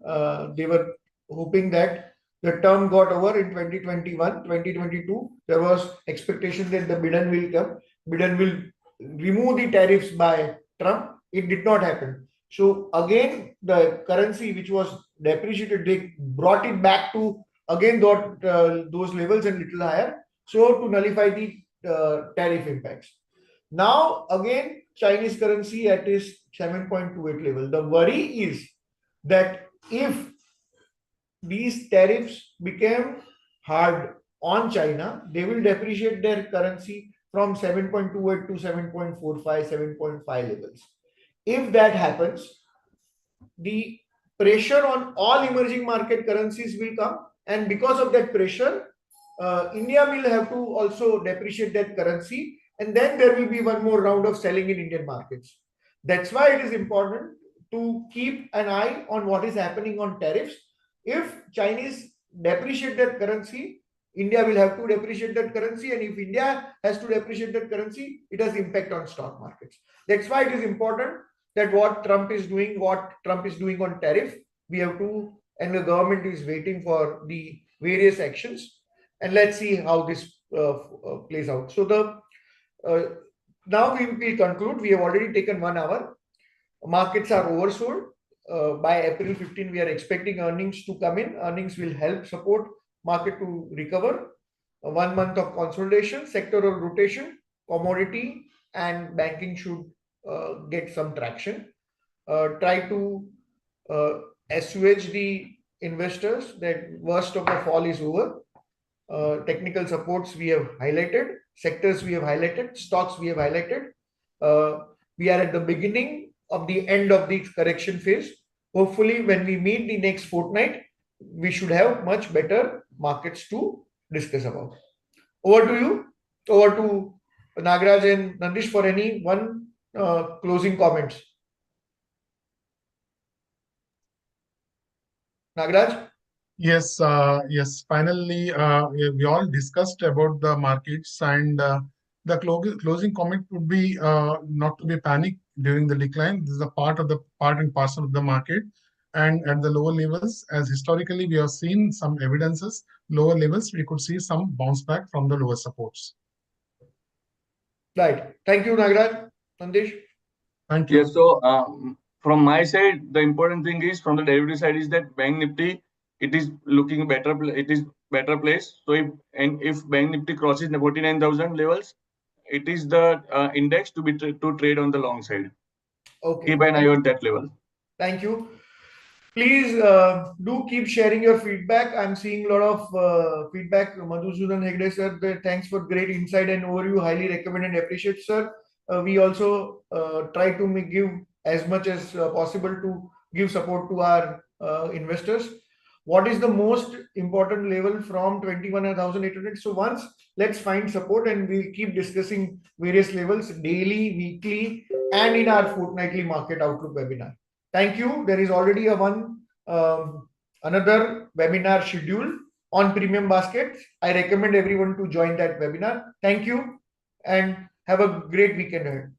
they were hoping that the term got over in 2021, 2022. There was expectation that the Biden will come. Biden will remove the tariffs by Trump. It did not happen. So again, the currency which was depreciated, they brought it back to again those levels and little higher. So to nullify the tariff impacts. Now again, Chinese currency at its 7.28 level. The worry is that if these tariffs became hard on China, they will depreciate their currency from 7.28 to 7.45, 7.5 levels. If that happens, the pressure on all emerging market currencies will come, and because of that pressure, India will have to also depreciate that currency, and then there will be one more round of selling in Indian markets. That's why it is important to keep an eye on what is happening on tariffs. If Chinese depreciate their currency, India will have to depreciate that currency, and if India has to depreciate that currency, it has impact on stock markets. That's why it is important that what Trump is doing on tariff, we have to, and the government is waiting for the various actions, and let's see how this plays out. So now we will conclude. We have already taken 1 hour. Markets are oversold. By April 15, we are expecting earnings to come in. Earnings will help support market to recover. 1 month of consolidation, sectoral rotation, commodity and banking should get some traction. Try to assuage the investors that worst of the fall is over. Technical supports we have highlighted, sectors we have highlighted, stocks we have highlighted. We are at the beginning of the end of the correction phase. Hopefully, when we meet the next fortnight, we should have much better markets to discuss about. Over to you. Over to Nagaraj and Nandish for any closing comments. Nagaraj? Yes, yes. Finally, we all discussed about the markets, and the closing comment would be not to be panic during the decline. This is a part and parcel of the market, and at the lower levels, as historically we have seen some evidences, lower levels we could see some bounce back from the lower supports. Right. Thank you, Nagaraj. Nandish? Thank you. Yes. So from my side, the important thing is from the derivative side is that Bank Nifty, it is looking better. It is better place. So if Bank Nifty crosses the 49,000 levels, it is the index to be to trade on the long side. Okay. Keep an eye on that level. Thank you. Please do keep sharing your feedback. I'm seeing a lot of feedback. Madhusudan Hegde sir, thanks for great insight and overview. Highly recommend and appreciate, sir. We also try to give as much as possible to give support to our investors. What is the most important level from 21,800? So once let's find support, and we'll keep discussing various levels daily, weekly, and in our fortnightly market outlook webinar. Thank you. There is already another webinar scheduled on premium baskets. I recommend everyone to join that webinar. Thank you and have a great weekend ahead.